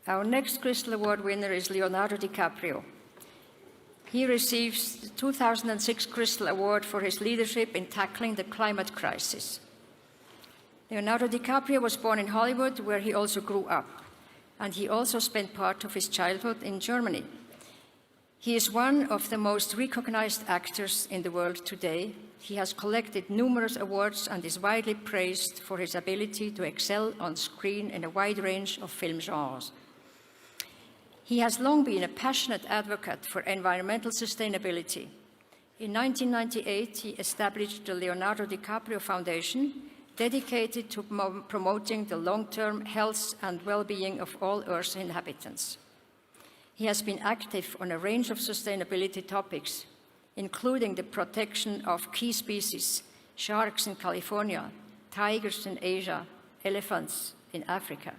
Our next Crystal Award winner is Leonardo DiCaprio. He receives the 2006 Crystal Award for his leadership in tackling the climate crisis. Leonardo DiCaprio was born in Hollywood, where he also grew up, and he also spent part of his childhood in Germany. He is one of the most recognized actors in the world today. He has collected numerous awards and is widely praised for his ability to excel on screen in a wide range of film genres. He has long been a passionate advocate for environmental sustainability. In 1998, he established the Leonardo DiCaprio Foundation, dedicated to promoting the long-term health and well-being of all Earth's inhabitants. He has been active on a range of sustainability topics, including the protection of key species, sharks in California, tigers in Asia, elephants in Africa.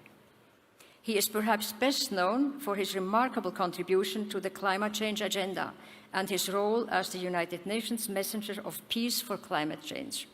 He is perhaps best known for his remarkable contribution to the climate change agenda and his role as the United Nations Messenger of Peace for Climate Change.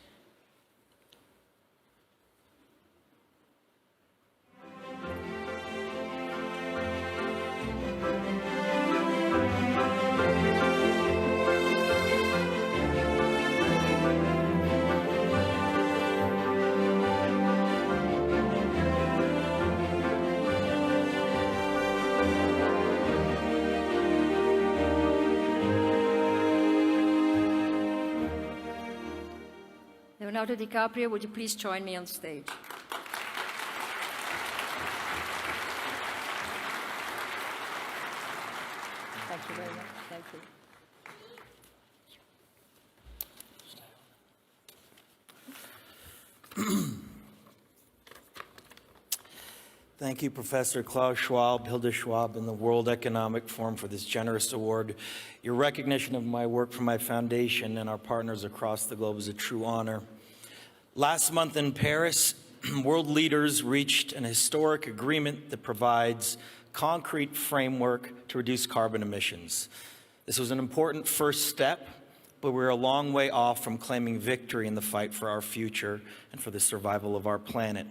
Leonardo DiCaprio, would you please join me on stage? Thank you very much. Thank you. Thank you, Professor Klaus Schwab, Hilde Schwab, and the World Economic Forum for this generous award. Your recognition of my work for my foundation and our partners across the globe is a true honor. Last month in Paris, world leaders reached an historic agreement that provides concrete framework to reduce carbon emissions. This was an important first step, but we're a long way off from claiming victory in the fight for our future and for the survival of our planet.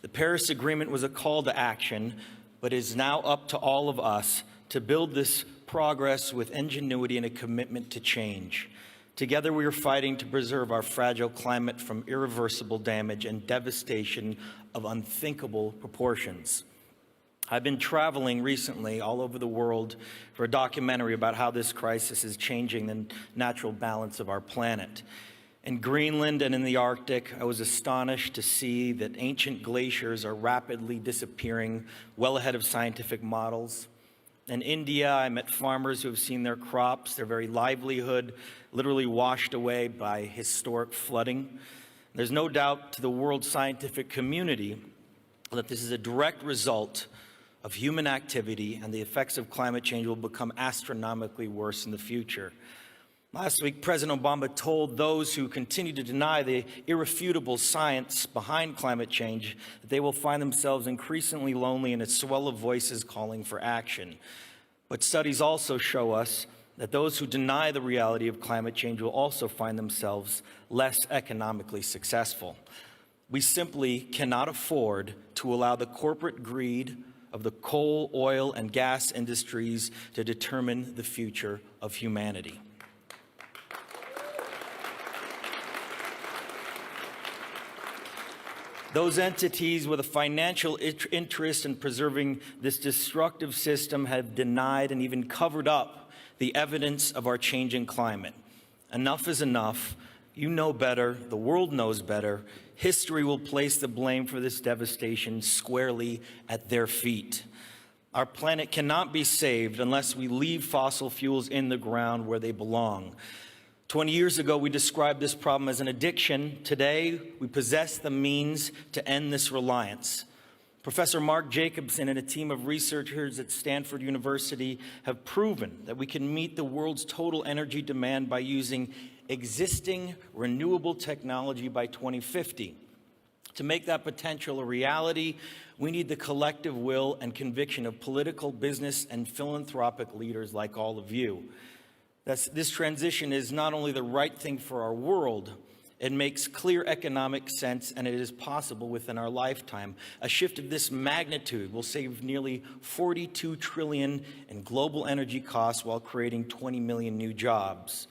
The Paris Agreement was a call to action, but it is now up to all of us to build this progress with ingenuity and a commitment to change. Together we are fighting to preserve our fragile climate from irreversible damage and devastation of unthinkable proportions. I've been traveling recently all over the world for a documentary about how this crisis is changing the natural balance of our planet. In Greenland and in the Arctic, I was astonished to see that ancient glaciers are rapidly disappearing, well ahead of scientific models. In India, I met farmers who have seen their crops, their very livelihood, literally washed away by historic flooding. There's no doubt to the world scientific community that this is a direct result of human activity, and the effects of climate change will become astronomically worse in the future. Last week, President Obama told those who continue to deny the irrefutable science behind climate change that they will find themselves increasingly lonely in a swell of voices calling for action. But studies also show us that those who deny the reality of climate change will also find themselves less economically successful. We simply cannot afford to allow the corporate greed of the coal, oil, and gas industries to determine the future of humanity. Those entities with a financial interest in preserving this destructive system have denied and even covered up the evidence of our changing climate. Enough is enough. You know better. The world knows better. History will place the blame for this devastation squarely at their feet. Our planet cannot be saved unless we leave fossil fuels in the ground where they belong. 20 years ago, we described this problem as an addiction. Today, we possess the means to end this reliance. Professor Mark Jacobson and a team of researchers at Stanford University have proven that we can meet the world's total energy demand by using existing renewable technology by 2050. To make that potential a reality, we need the collective will and conviction of political, business, and philanthropic leaders like all of you. This transition is not only the right thing for our world, It makes clear economic sense, and it is possible within our lifetime. A shift of this magnitude will save nearly $42 trillion in global energy costs while creating 20 million new jobs.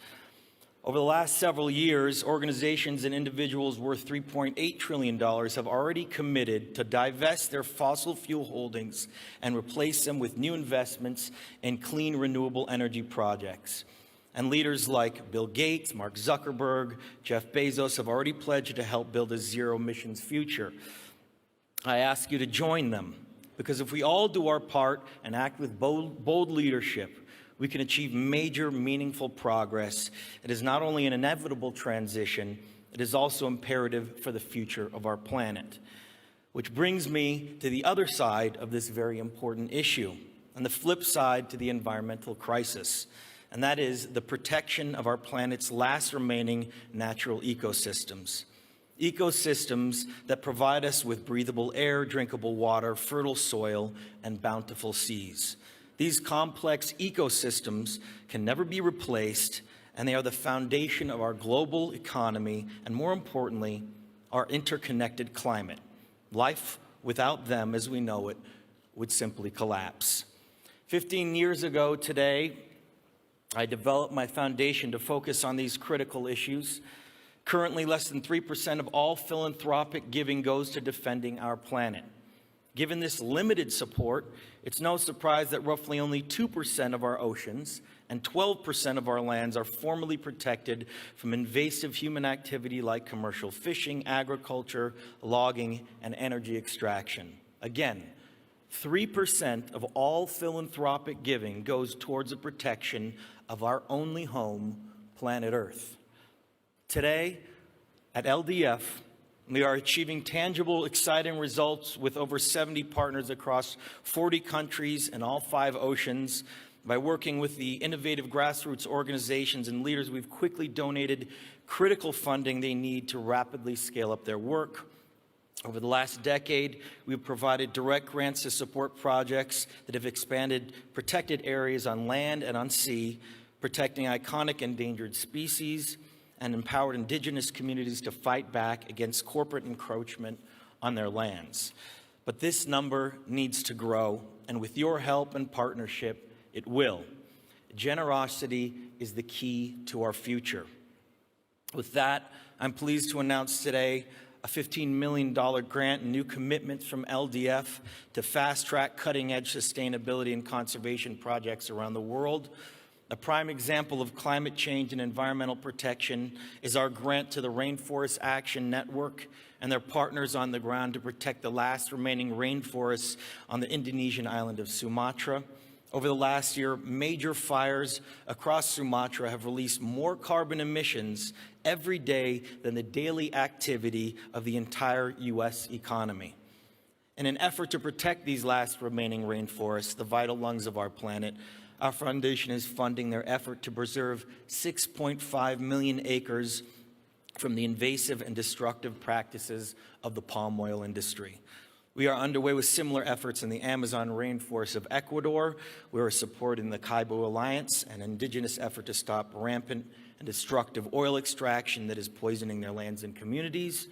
Over the last several years, organizations and individuals worth $3.8 trillion have already committed to divest their fossil fuel holdings and replace them with new investments in clean, renewable energy projects. And leaders like Bill Gates, Mark Zuckerberg, Jeff Bezos have already pledged to help build a zero-emissions future. I ask you to join them, because if we all do our part and act with bold leadership, we can achieve major, meaningful progress. It is not only an inevitable transition, it is also imperative for the future of our planet. Which brings me to the other side of this very important issue, and the flip side to the environmental crisis, and that is the protection of our planet's last remaining natural ecosystems. Ecosystems that provide us with breathable air, drinkable water, fertile soil, and bountiful seas. These complex ecosystems can never be replaced, and they are the foundation of our global economy and, more importantly, our interconnected climate. Life without them, as we know it, would simply collapse. 15 years ago today, I developed my foundation to focus on these critical issues. Currently, less than 3% of all philanthropic giving goes to defending our planet. Given this limited support, it's no surprise that roughly only 2% of our oceans and 12% of our lands are formally protected from invasive human activity like commercial fishing, agriculture, logging, and energy extraction. Again, 3% of all philanthropic giving goes towards the protection of our only home, planet Earth. Today, at LDF, we are achieving tangible, exciting results with over 70 partners across 40 countries and all 5 oceans. By working with the innovative grassroots organizations and leaders, we've quickly donated critical funding they need to rapidly scale up their work. Over the last decade, we've provided direct grants to support projects that have expanded protected areas on land and on sea, protecting iconic endangered species, and empowered indigenous communities to fight back against corporate encroachment on their lands. But this number needs to grow, and with your help and partnership, it will. Generosity is the key to our future. With that, I'm pleased to announce today a $15 million grant and new commitments from LDF to fast-track cutting-edge sustainability and conservation projects around the world. A prime example of climate change and environmental protection is our grant to the Rainforest Action Network and their partners on the ground to protect the last remaining rainforests on the Indonesian island of Sumatra. Over the last year, major fires across Sumatra have released more carbon emissions every day than the daily activity of the entire U.S. economy. In an effort to protect these last remaining rainforests, the vital lungs of our planet, our foundation is funding their effort to preserve 6.5 million acres from the invasive and destructive practices of the palm oil industry. We are underway with similar efforts in the Amazon rainforest of Ecuador. We are supporting the Kaibo Alliance, an indigenous effort to stop rampant and destructive oil extraction that is poisoning their lands and communities.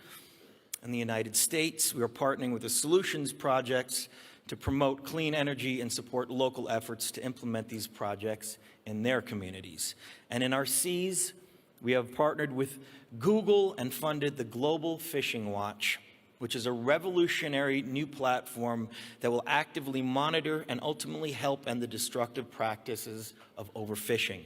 In the United States, we are partnering with the Solutions Projects to promote clean energy and support local efforts to implement these projects in their communities. And in our seas, we have partnered with Google and funded the Global Fishing Watch, which is a revolutionary new platform that will actively monitor and ultimately help end the destructive practices of overfishing.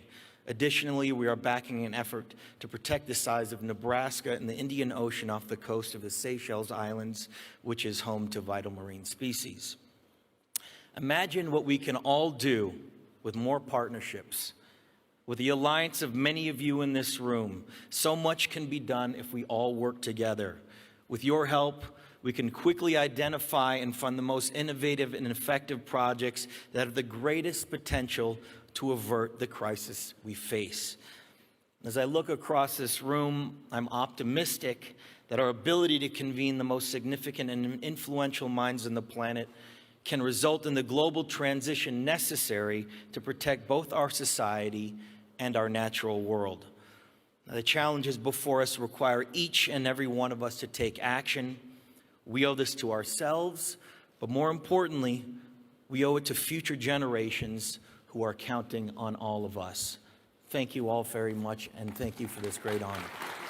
Additionally, we are backing an effort to protect the size of Nebraska and the Indian Ocean off the coast of the Seychelles Islands, which is home to vital marine species. Imagine what we can all do with more partnerships. With the alliance of many of you in this room, so much can be done if we all work together. With your help, we can quickly identify and fund the most innovative and effective projects that have the greatest potential to avert the crisis we face. As I look across this room, I'm optimistic that our ability to convene the most significant and influential minds on the planet can result in the global transition necessary to protect both our society and our natural world. The challenges before us require each and every one of us to take action. We owe this to ourselves, but more importantly, we owe it to future generations who are counting on all of us. Thank you all very much, and thank you for this great honor.